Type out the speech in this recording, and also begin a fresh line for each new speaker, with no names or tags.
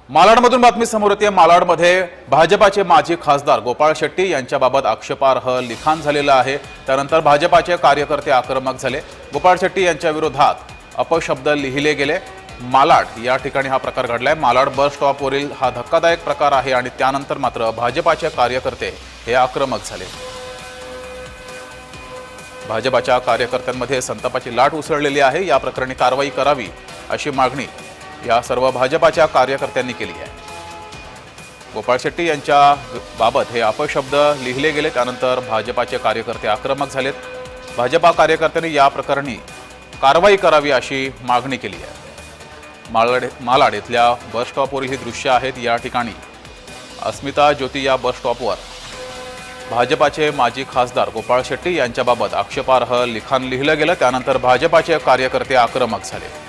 मालाडमधून बातमी समोर येते। मालाडमध्ये भाजपाचे माजी खासदार गोपाळ शेट्टी यांच्याबाबत आक्षेपार्ह लिखाण झालेलं आहे। त्यानंतर भाजपाचे कार्यकर्ते आक्रमक झाले। गोपाळ शेट्टी यांच्या विरोधात अपशब्द लिहिले गेले। मालाड या ठिकाणी हा प्रकार घडलाय। मालाड बस स्टॉपवरील हा धक्कादायक प्रकार आहे आणि त्यानंतर मात्र भाजपाचे कार्यकर्ते हे आक्रमक झाले। भाजपाच्या कार्यकर्त्यांमध्ये संतापाची लाट उसळलेली आहे। या प्रकरणी कारवाई करावी अशी मागणी या सर्व भाजपाच्या कार्यकर्त्यांनी केली आहे। गोपाळ शेट्टी यांच्या बाबत हे अपशब्द लिहिले गेले, त्यानंतर भाजपाचे कार्यकर्ते आक्रमक झालेत। भाजपा कार्यकर्त्यांनी या प्रकरणी कारवाई करावी अशी मागणी केली आहे। मालाड इथल्या बस स्टॉपवरील ही दृश्य आहेत। या ठिकाणी अस्मिता ज्योती या बस स्टॉपवर भाजपाचे माजी खासदार गोपाळ शेट्टी यांच्याबाबत आक्षेपार्ह लिखाण लिहिलं गेलं, त्यानंतर भाजपाचे कार्यकर्ते आक्रमक झाले।